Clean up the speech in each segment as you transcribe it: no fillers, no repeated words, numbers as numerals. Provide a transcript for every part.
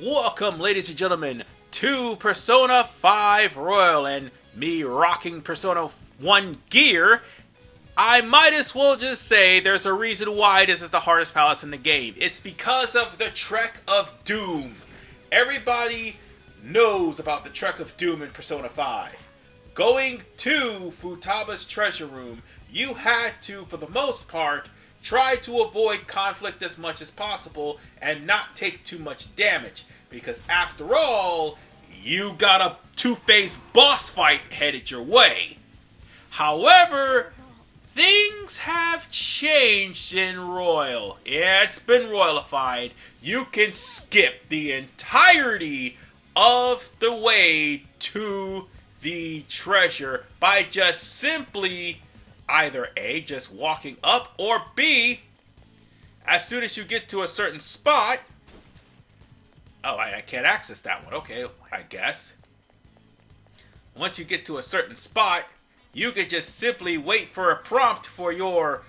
Welcome, ladies and gentlemen, to Persona 5 Royal, and me rocking Persona 1 gear. I might as well just say there's a reason why this is the hardest palace in the game. It's because of the Trek of Doom. Everybody knows about the Trek of Doom in Persona 5. Going to Futaba's treasure room, you had to, for the most part, try to avoid conflict as much as possible and not take too much damage. Because after all, you got a two-faced boss fight headed your way. However, things have changed in Royal. Yeah, it's been royalified. You can skip the entirety of the way to the treasure by just simply either A, just walking up, or B, as soon as you get to a certain spot. Oh, I can't access that one. Okay, I guess. Once you get to a certain spot, you can just simply wait for a prompt for your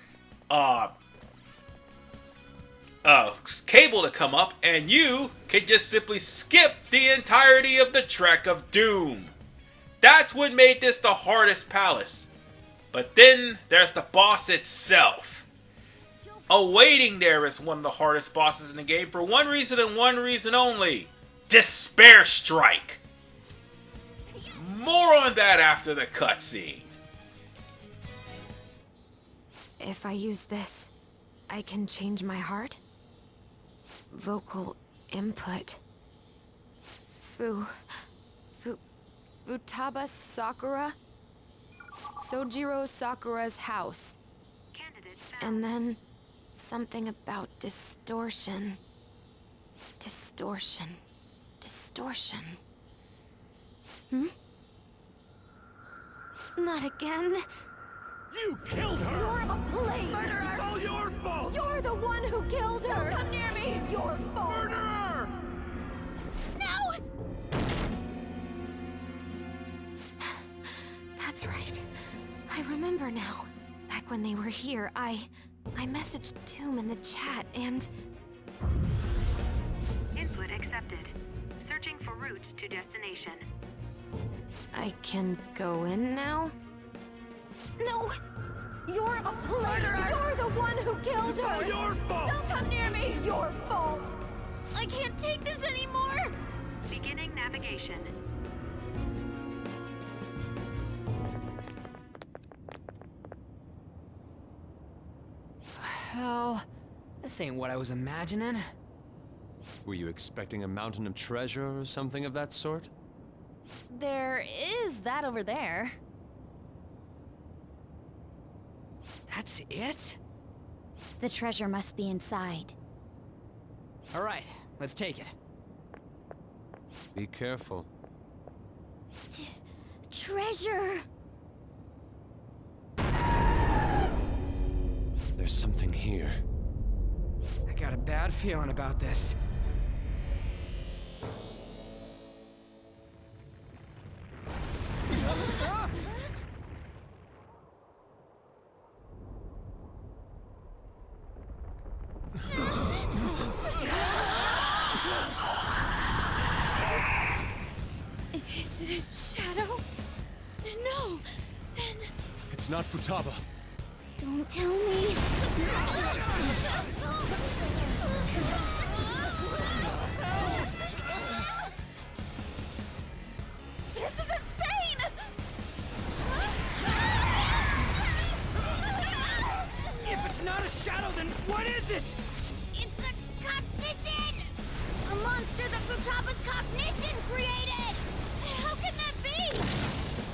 cable to come up, and you can just simply skip the entirety of the Trek of Doom. That's what made this the hardest palace. But then there's the boss itself. Awaiting there is one of the hardest bosses in the game for one reason and one reason only. Despair Strike. More on that after the cutscene. If I use this, I can change my heart? Vocal input. Futaba Sakura? Sojiro Sakura's house. And then something about distortion. Distortion. Not again. You killed her! You're a blade! Murderer! It's all your fault! You're the one who killed her! Don't come near me! Your fault! Murderer! No! That's right. I remember now. Back when they were here, I messaged Tomb in the chat and... Input accepted. Searching for route to destination. I can go in now? No! You're a murderer! You're the one who killed It's all her! your fault! Don't come near me! Your fault! I can't take this anymore! Beginning navigation. Hell, this ain't what I was imagining. Were you expecting a mountain of treasure or something of that sort? There is that over there. That's it? The treasure must be inside. All right, let's take it. Be careful. Treasure! There's something here. I got a bad feeling about this. Is it a shadow? No! Then... It's not Futaba. Don't tell me. This is insane! If it's not a shadow, then what is it? It's a cognition! A monster that Futaba's cognition created! How can that be?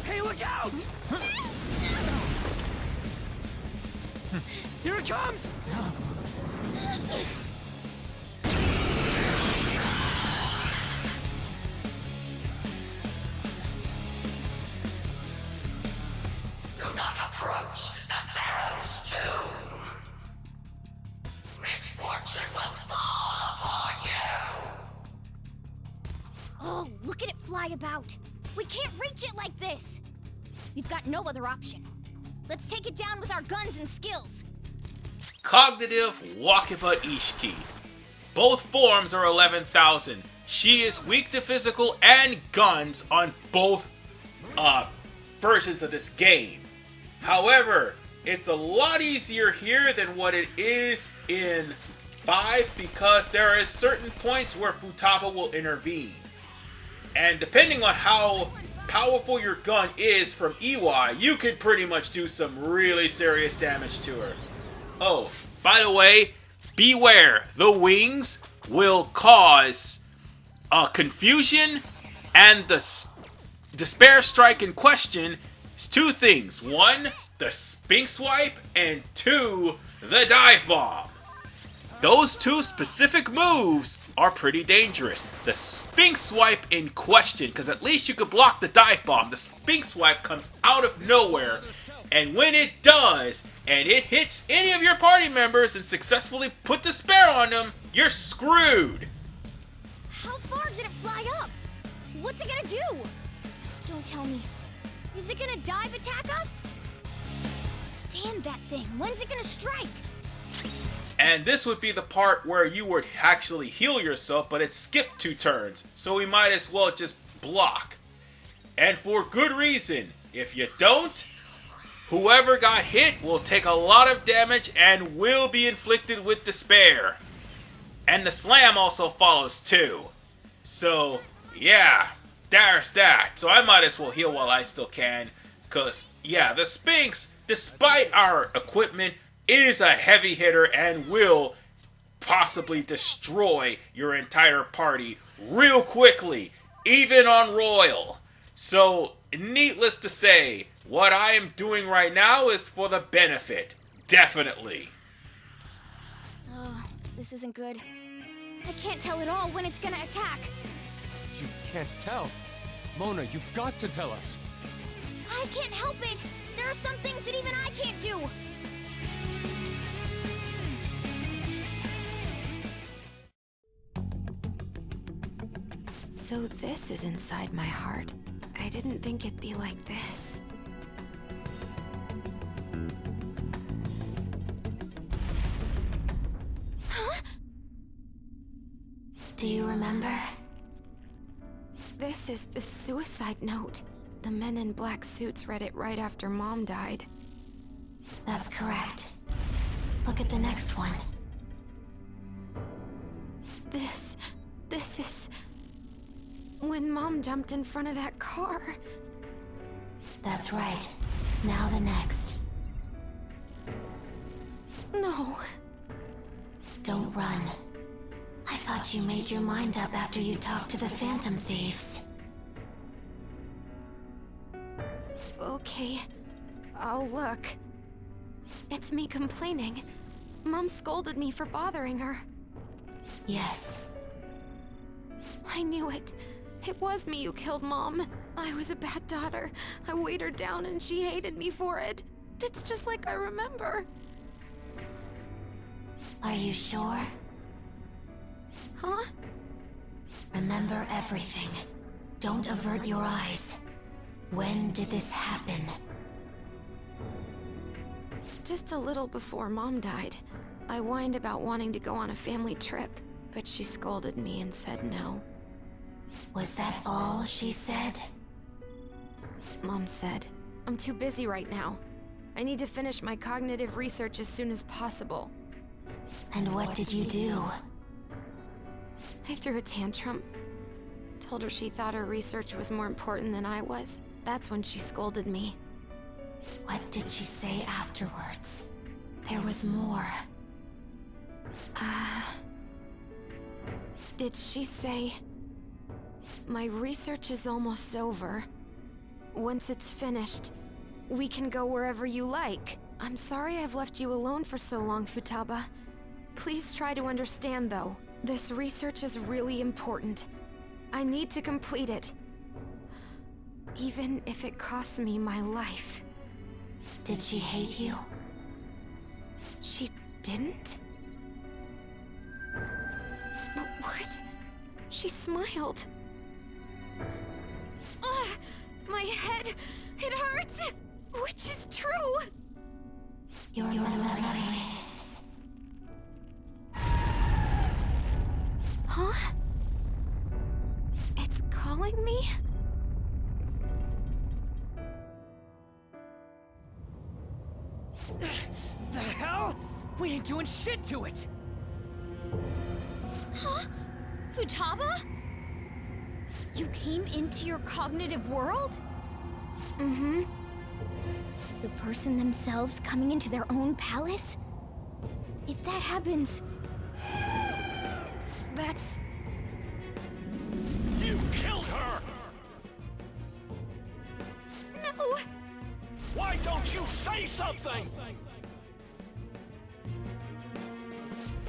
Hey, look out! Here it comes! Do not approach the Pharaoh's tomb. Misfortune will fall upon you. Oh, look at it fly about! We can't reach it like this! We've got no other option. Let's take it down with our guns and skills. Cognitive Wakiba Ishiki. Both forms are 11,000. she is weak to physical and guns on both versions of this game. However, it's a lot easier here than what it is in 5 because there are certain points where Futaba will intervene. And depending on how powerful your gun is from EY, you could pretty much do some really serious damage to her. Oh, by the way, beware, the wings will cause confusion, and the despair strike in question is 2 things. 1, the Sphinx Wipe, and 2, the Dive Bomb. Those 2 specific moves are pretty dangerous. The Sphinx Wipe in question, because at least you could block the Dive Bomb. The Sphinx Wipe comes out of nowhere, and when it does, and it hits any of your party members and successfully put despair on them, you're screwed. How far did it fly up? What's it gonna do? Don't tell me. Is it gonna dive attack us? Damn that thing. When's it gonna strike? And this would be the part where you would actually heal yourself, but it skipped 2 turns, so we might as well just block. And for good reason. If you don't, whoever got hit will take a lot of damage and will be inflicted with despair. And the slam also follows too. So, yeah, there's that. So I might as well heal while I still can. Because, yeah, the Sphinx, despite our equipment, is a heavy hitter and will possibly destroy your entire party real quickly, even on Royal. So, needless to say, what I am doing right now is for the benefit. Definitely. Oh, this isn't good. I can't tell at all when it's gonna attack. You can't tell. Mona, you've got to tell us. I can't help it. There are some things that even I can't do. So this is inside my heart. I didn't think it'd be like this. Huh? Do you remember? This is the suicide note. The men in black suits read it right after Mom died. That's correct. Look at the next one. This is... when Mom jumped in front of that car. That's right. Now the next. No. Don't run. I thought you made your mind up after you talked to the Phantom Thieves. Okay. I'll look. It's me complaining. Mom scolded me for bothering her. Yes. I knew it. It was me who killed Mom. I was a bad daughter. I weighed her down and she hated me for it. It's just like I remember. Are you sure? Huh? Remember everything. Don't avert your eyes. When did this happen? Just a little before Mom died. I whined about wanting to go on a family trip, but she scolded me and said no. Was that all she said? Mom said, I'm too busy right now. I need to finish my cognitive research as soon as possible. And what did you do? I threw a tantrum. Told her she thought her research was more important than I was. That's when she scolded me. What did she say afterwards? There was more. Did she say... My research is almost over. Once it's finished, we can go wherever you like. I'm sorry I've left you alone for so long, Futaba. Please try to understand, though. This research is really important. I need to complete it. Even if it costs me my life. Did she hate you? She didn't? What? She smiled. Ugh, my head, it hurts! Which is true! Your memories. Huh? killing me? The hell? We ain't doing shit to it! Huh? Futaba? You came into your cognitive world? Mm-hmm. The person themselves coming into their own palace? If that happens... That's... You killed her! No! Why don't you say something?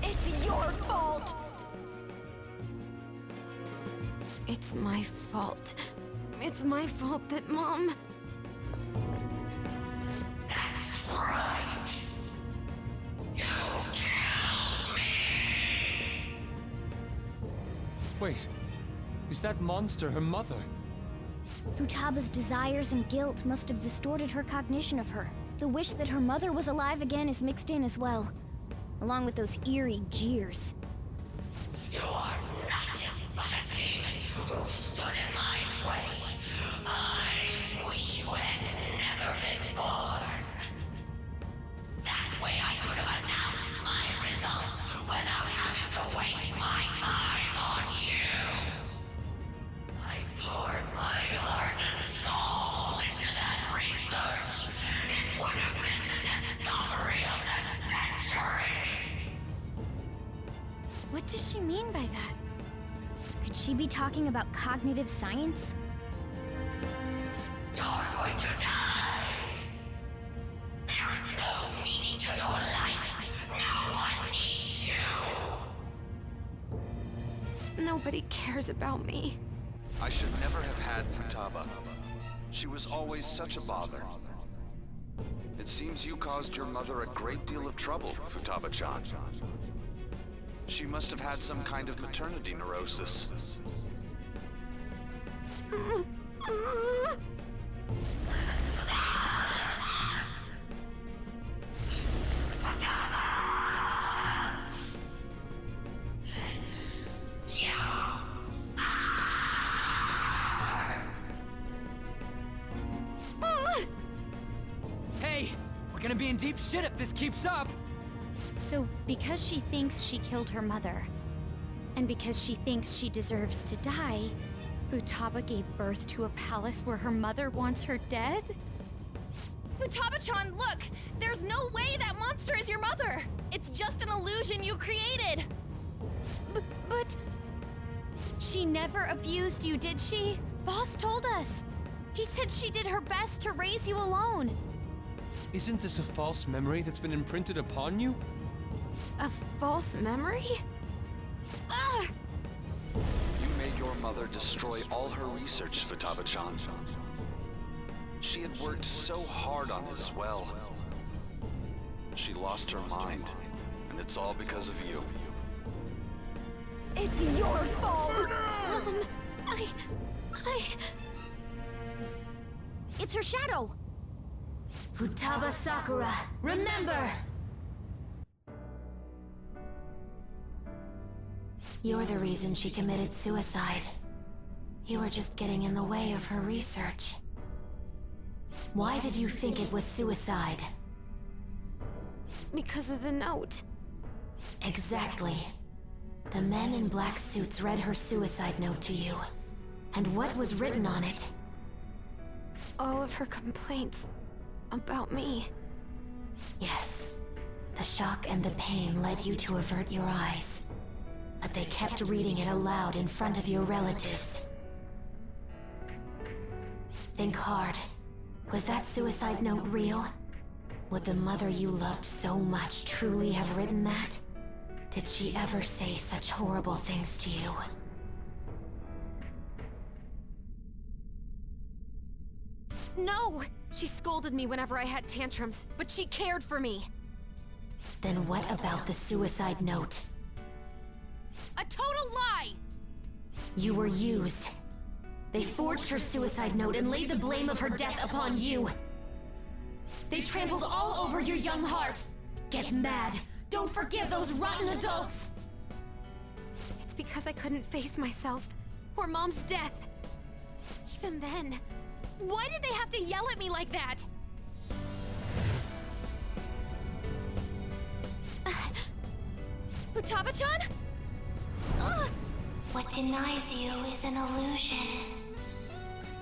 It's your fault! It's my fault. It's my fault that Mom... That's right. You killed me. Wait, is that monster her mother? Futaba's desires and guilt must have distorted her cognition of her. The wish that her mother was alive again is mixed in as well, along with those eerie jeers. You are nothing but a demon who stood in my way. I wish you had never been born. That way I could have announced my results without having to waste my time on you. I poured my heart and soul into that research. It would have been the discovery of the century. What does she mean by that? Could she be talking about cognitive science? You're going to die. There is no meaning to your life. No one needs you. Nobody cares about me. I should never have had Futaba. She was always such a bother. It seems you caused your mother a great deal of trouble, Futaba-chan. She must have had some kind of maternity neurosis. Hey, we're gonna be in deep shit if this keeps up! So, because she thinks she killed her mother, and because she thinks she deserves to die, Futaba gave birth to a palace where her mother wants her dead? Futaba-chan, look! There's no way that monster is your mother! It's just an illusion you created! But... She never abused you, did she? Boss told us! He said she did her best to raise you alone! Isn't this a false memory that's been imprinted upon you? A false memory? Ugh! You made your mother destroy all her research, Futaba-chan. She had worked so hard on it as well. She lost her mind, and it's all because of you. It's your fault! It's her shadow! Futaba Sakura, remember! You're the reason she committed suicide. You were just getting in the way of her research. Why did you think it was suicide? Because of the note. Exactly. The men in black suits read her suicide note to you. And what was written on it? All of her complaints about me. Yes. The shock and the pain led you to avert your eyes. But they kept reading it aloud in front of your relatives. Think hard. Was that suicide note real? Would the mother you loved so much truly have written that? Did she ever say such horrible things to you? No! She scolded me whenever I had tantrums, but she cared for me. Then what about the suicide note? A total lie! You were used. They forged her suicide note and laid the blame of her death upon you. They trampled all over your young heart. Get mad. Don't forgive those rotten adults. It's because I couldn't face myself, or Mom's death. Even then, why did they have to yell at me like that? Futaba-chan? Ugh! What denies you is an illusion.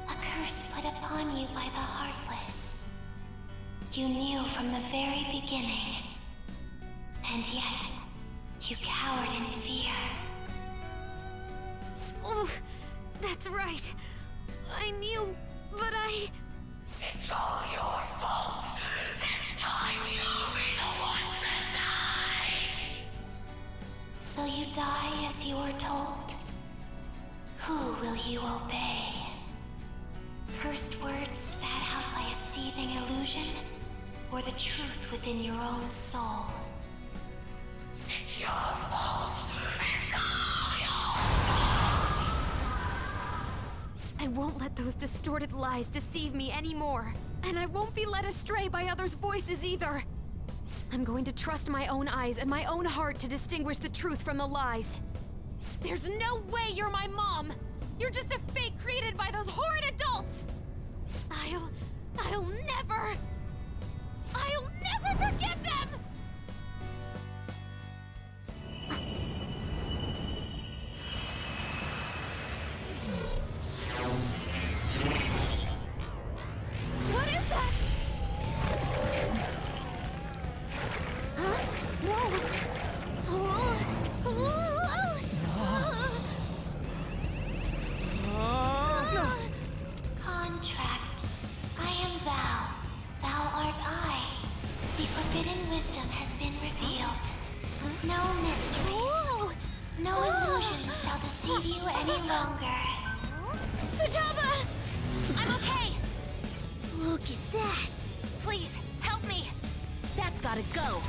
A curse put upon you by the Heartless. You knew from the very beginning. And yet, you cowered in fear. Oh, that's right. I knew, but I... It's all your fault. This time you'll be the one to die. Will you die as you were told? Who will you obey? Cursed words spat out by a seething illusion? Or the truth within your own soul? It's your fault. It's all your I won't let those distorted lies deceive me anymore. And I won't be led astray by others' voices either. I'm going to trust my own eyes and my own heart to distinguish the truth from the lies. There's no way you're my mom! You're just a fake created by those horrid adults! I'll never forgive them! What is that? Huh? Whoa! Contract. I am thou. Thou art I. The forbidden wisdom has been revealed. No mysteries. No illusions shall deceive you any longer. Futaba! I'm okay! Look at that! Please, help me! That's gotta go!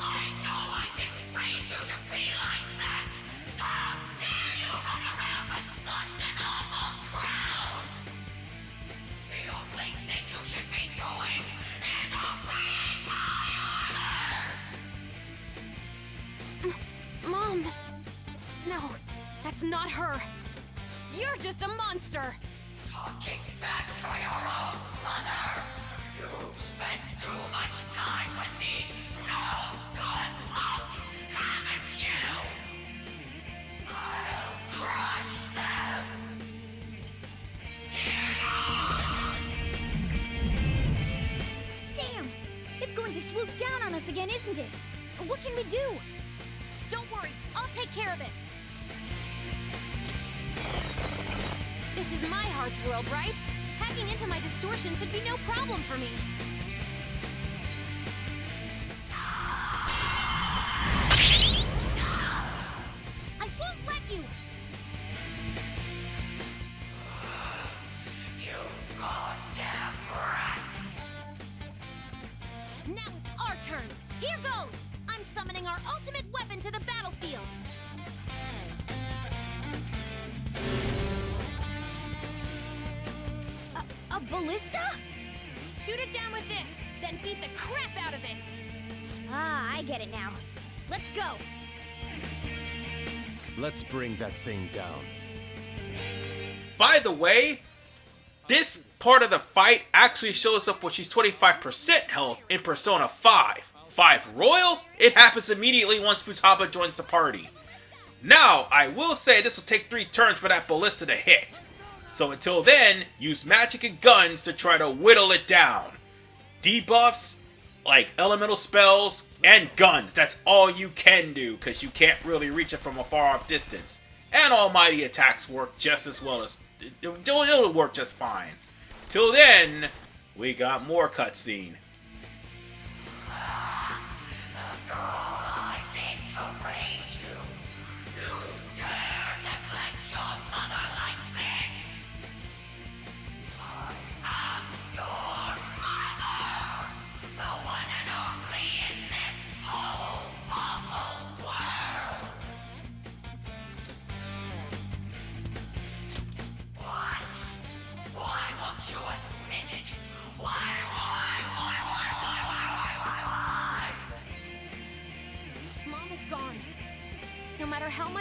I know I didn't raise you to be like that. How dare you run around with such an awful crowd? The only thing you should be doing is obeying my orders. Mom! No, that's not her! You're just a monster! Talking back to your own mother. You've spent too much time with me. No good luck, haven't you? I'll crush them. Damn! It's going to swoop down on us again, isn't it? What can we do? Don't worry, I'll take care of it. This is my heart's world, right? Hacking into my distortion should be no problem for me. I won't let you! You goddamn rat. Now it's our turn. Here goes! I'm summoning our ultimate weapon to the battlefield. A ballista? Shoot it down with this, then beat the crap out of it. Ah, I get it now. Let's go. Let's bring that thing down. By the way, this part of the fight actually shows up when she's 25% health in Persona 5. 5 Royal, it happens immediately once Futaba joins the party. Now, I will say this will take 3 turns for that ballista to hit. So until then, use magic and guns to try to whittle it down. Debuffs, like elemental spells, and guns. That's all you can do, because you can't really reach it from a far off distance. And almighty attacks work just as well as... It'll work just fine. Till then, we got more cutscene. After all I did to raise you, you dare neglect your mother like this? I am your mother, the one and only in this whole awful world. What? Why won't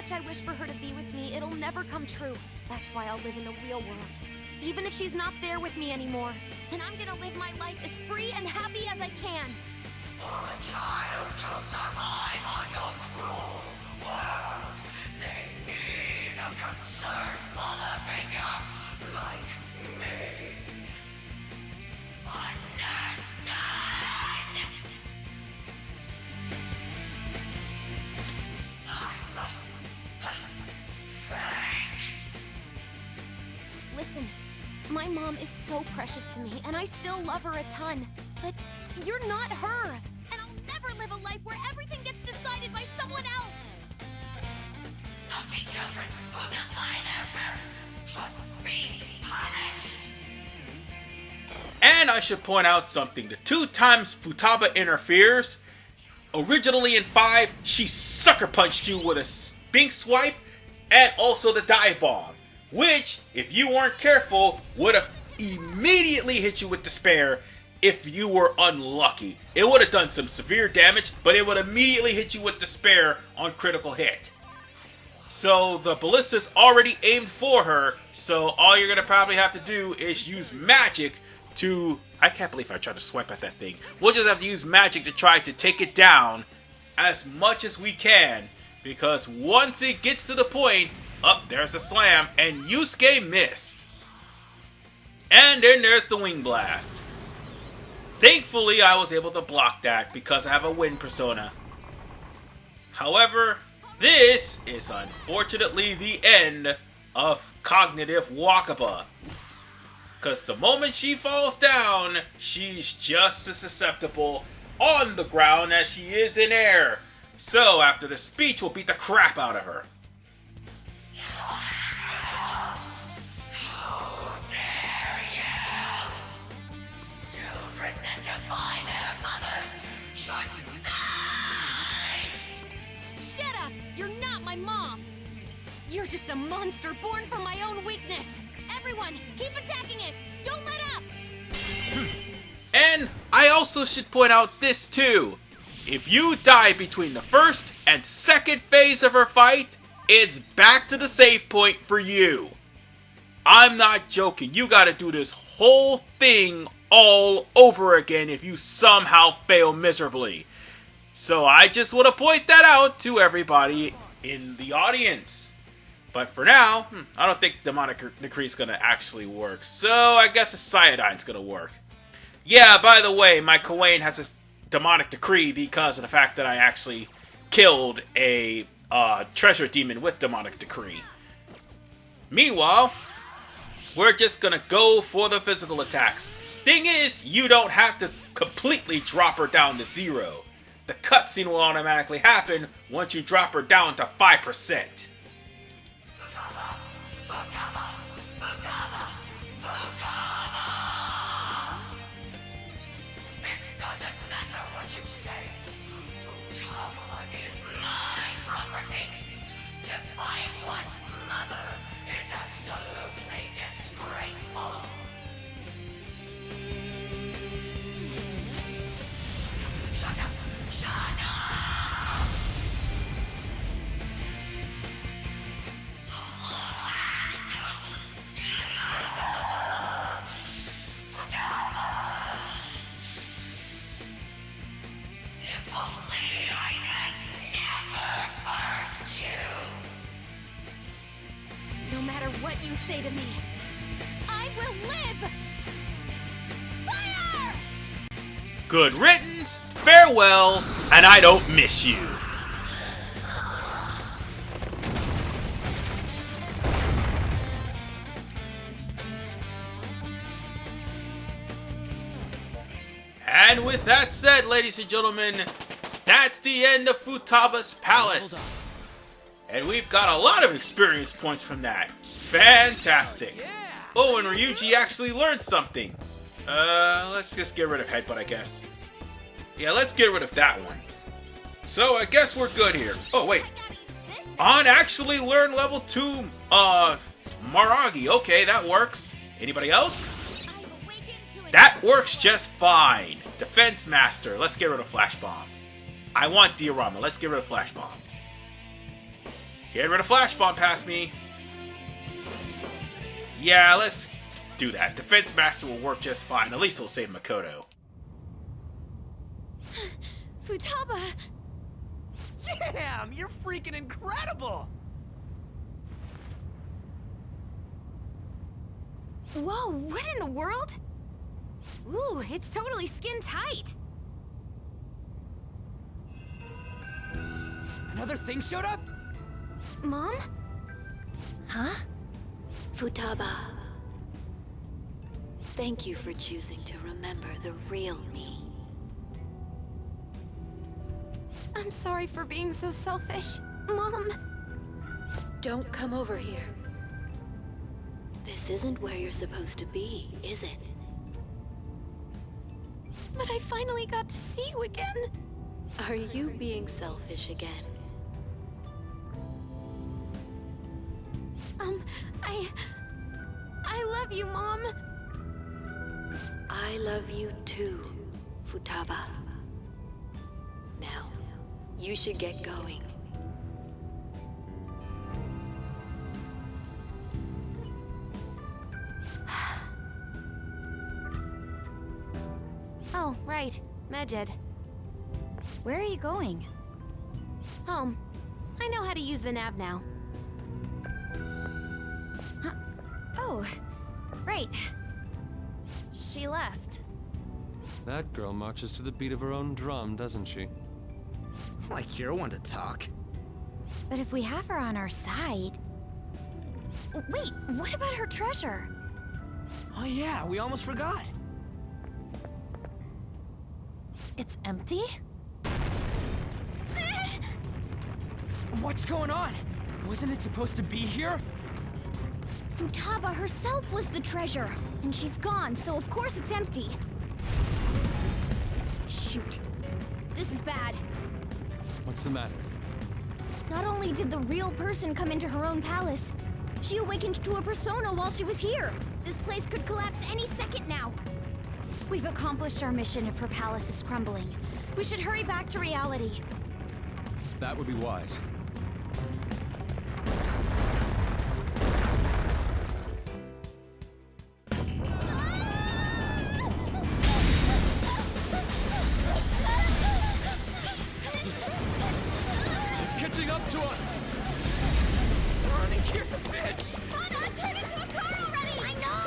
much I wish for her to be with me, it'll never come true. That's why I'll live in the real world. Even if she's not there with me anymore. And I'm gonna live my life as free and happy as I can. For a child to survive on your cruel world, they need a concerned mother figure like me. Understand? Listen, my mom is so precious to me, and I still love her a ton. But you're not her, and I'll never live a life where everything gets decided by someone else. Not be children who defy their parents should be punished. And I should point out something. The 2 times Futaba interferes, originally in 5, she sucker punched you with a spink swipe and also the dive bomb, which, if you weren't careful, would have immediately hit you with despair if you were unlucky. It would have done some severe damage, but it would immediately hit you with despair on critical hit. So the ballista's already aimed for her, so all you're going to probably have to do is use magic to... I can't believe I tried to swipe at that thing. We'll just have to use magic to try to take it down as much as we can, because once it gets to the point, there's a slam, and Yusuke missed. And then there's the wing blast. Thankfully, I was able to block that because I have a wind persona. However, this is unfortunately the end of Cognitive Wakaba. Because the moment she falls down, she's just as susceptible on the ground as she is in air. So after the speech, we'll beat the crap out of her. How dare you! Children that defy their mother should die! Shut up! You're not my mom! You're just a monster born from my own weakness! Everyone, keep attacking it! Don't let up! And I also should point out this too. If you die between the first and second phase of her fight, it's back to the save point for you. I'm not joking. You gotta do this whole thing all over again if you somehow fail miserably. So I just want to point that out to everybody in the audience. But for now, I don't think Demonic Decree is going to actually work. So I guess a Cyodine's going to work. Yeah, by the way, my Kawain has a Demonic Decree because of the fact that I actually killed a treasure demon with Demonic Decree. Meanwhile, we're just going to go for the physical attacks. Thing is, you don't have to completely drop her down to 0. The cutscene will automatically happen once you drop her down to 5%. No matter what you say to me, I will live! Fire! Good riddance, farewell, and I don't miss you. And with that said, ladies and gentlemen, that's the end of Futaba's Palace. And we've got a lot of experience points from that. Fantastic. Oh, and Ryuji actually learned something. Let's just get rid of Headbutt, I guess. Yeah, let's get rid of that one. So, I guess we're good here. Oh, wait. On actually learned level 2, Maragi. Okay, that works. Anybody else? That works just fine. Defense Master. Let's get rid of Flash Bomb. I want Diorama. Let's get rid of Flash Bomb. Get rid of Flash Bomb past me. Yeah, let's do that. Defense Master will work just fine. At least it'll save Makoto. Futaba! Damn, you're freaking incredible! Whoa, what in the world? Ooh, it's totally skin tight. Another thing showed up? Mom? Huh? Futaba. Thank you for choosing to remember the real me. I'm sorry for being so selfish. Mom! Don't come over here. This isn't where you're supposed to be, is it? But I finally got to see you again. Are you being selfish again? I love you, Mom. I love you too, Futaba. Now, you should get going. Oh, right. Medjed. Where are you going? Home. I know how to use the nav now. Huh. Oh, right. She left. That girl marches to the beat of her own drum, doesn't she? Like you're one to talk. But if we have her on our side... Wait, what about her treasure? Oh yeah, we almost forgot. It's empty? What's going on? Wasn't it supposed to be here? Futaba herself was the treasure, and she's gone, so of course it's empty. Shoot. This is bad. What's the matter? Not only did the real person come into her own palace, she awakened to a persona while she was here. This place could collapse any second now. We've accomplished our mission if her palace is crumbling. We should hurry back to reality. That would be wise. It's catching up to us! Running here's a bitch! Anna, turn into a car already! I know!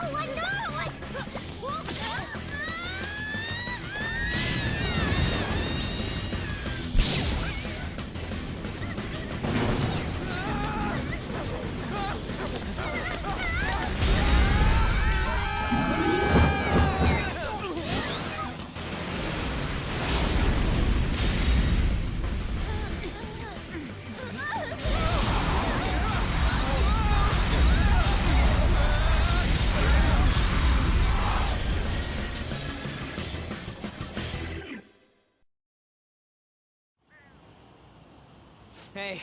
Hey,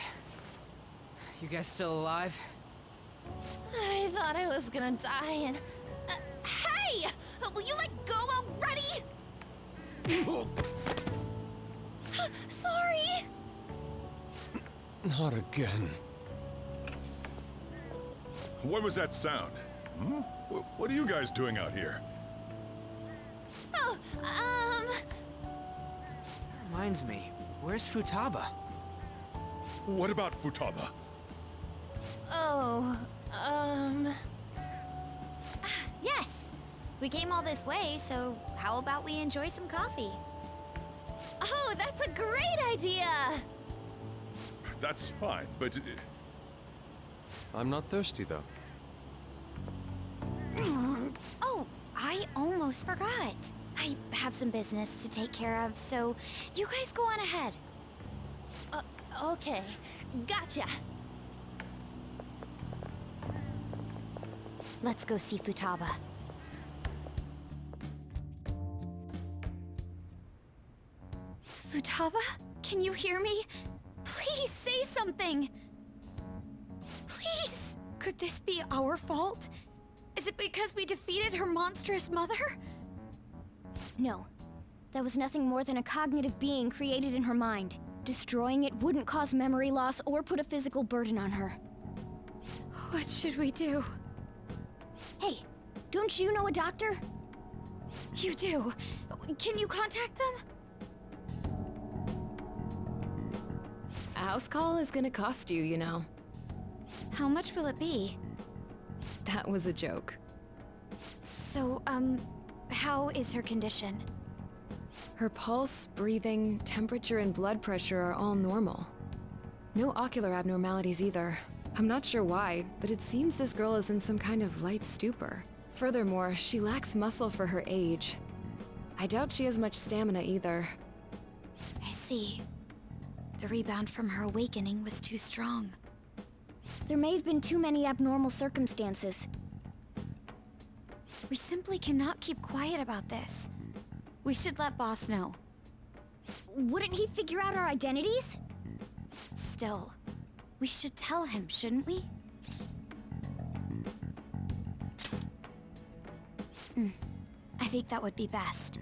you guys still alive? I thought I was gonna die and... hey! Will you let go already? Sorry! Not again. What was that sound? Hmm? What are you guys doing out here? Oh, Reminds me, where's Futaba? What about Futaba? Oh, yes! We came all this way, so how about we enjoy some coffee? Oh, that's a great idea! That's fine, but... I'm not thirsty, though. Oh, I almost forgot. I have some business to take care of, so you guys go on ahead. Okay. Gotcha. Let's go see Futaba. Futaba? Can you hear me? Please say something! Please! Could this be our fault? Is it because we defeated her monstrous mother? No. That was nothing more than a cognitive being created in her mind. Destroying it wouldn't cause memory loss or put a physical burden on her. What should we do? Hey, don't you know a doctor? You do. Can you contact them? A house call is gonna cost you, you know. How much will it be? That was a joke. So, how is her condition? Her pulse, breathing, temperature, and blood pressure are all normal. No ocular abnormalities either. I'm not sure why, but it seems this girl is in some kind of light stupor. Furthermore, she lacks muscle for her age. I doubt she has much stamina either. I see. The rebound from her awakening was too strong. There may have been too many abnormal circumstances. We simply cannot keep quiet about this. We should let Boss know. Wouldn't he figure out our identities? Still, we should tell him, shouldn't we? I think that would be best.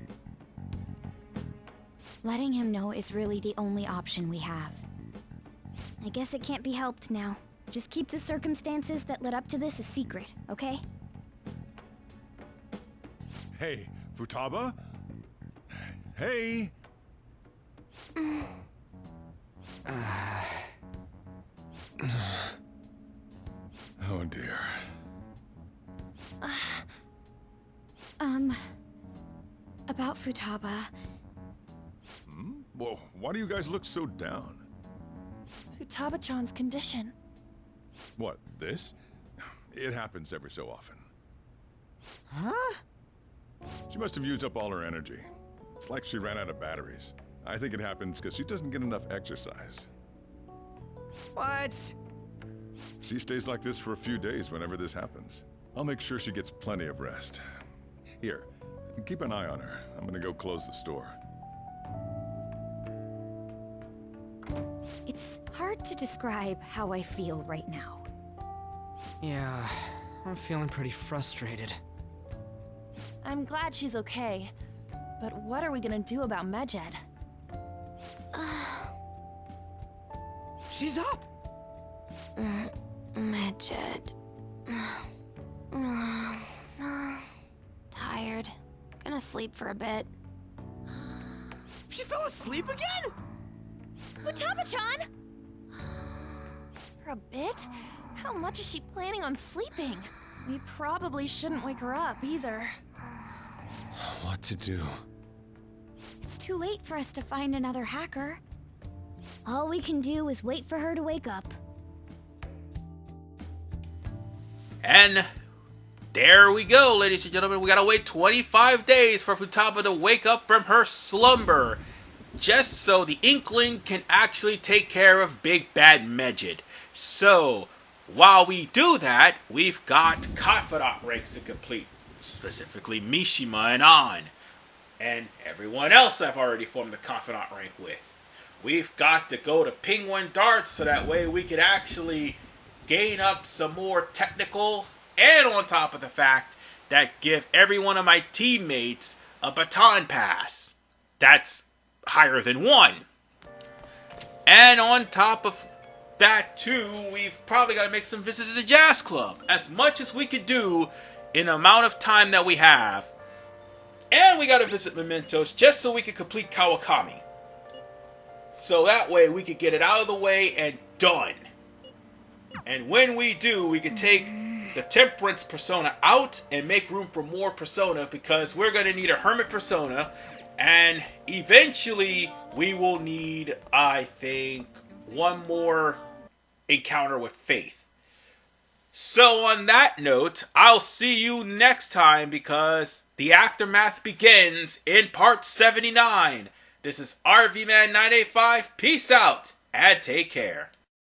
Letting him know is really the only option we have. I guess it can't be helped now. Just keep the circumstances that led up to this a secret, okay? Hey, Futaba? Hey! Oh dear. About Futaba. Well, why do you guys look so down? Futaba-chan's condition. What, this? It happens every so often. Huh? She must have used up all her energy. It's like she ran out of batteries. I think it happens because she doesn't get enough exercise. What? She stays like this for a few days whenever this happens. I'll make sure she gets plenty of rest. Here, keep an eye on her. I'm gonna go close the store. It's hard to describe how I feel right now. Yeah, I'm feeling pretty frustrated. I'm glad she's okay. But what are we gonna do about Medjed? She's up! Medjed. Tired. Gonna sleep for a bit. She fell asleep again? Futaba-chan! For a bit? How much is she planning on sleeping? We probably shouldn't wake her up either. What to do? It's too late for us to find another hacker. All we can do is wait for her to wake up. And there we go, ladies and gentlemen. We gotta wait 25 days for Futaba to wake up from her slumber, just so the Inkling can actually take care of Big Bad Medjed. So, while we do that, we've got confidant ranks to complete, specifically Mishima and An, and everyone else I've already formed the confidant rank with. We've got to go to Penguin Darts so that way we can actually gain up some more technicals, and on top of the fact that give every one of my teammates a baton pass. That's higher than 1. And on top of that too, we've probably got to make some visits to the jazz club. As much as we could do in the amount of time that we have. And we got to visit Mementos just so we can complete Kawakami. So that way we could get it out of the way and done. And when we do, we can take the Temperance persona out and make room for more persona, because we're going to need a Hermit persona. And eventually we will need, I think, one more encounter with Faith. So on that note, I'll see you next time, because the aftermath begins in part 79. This is RVman985. Peace out and take care.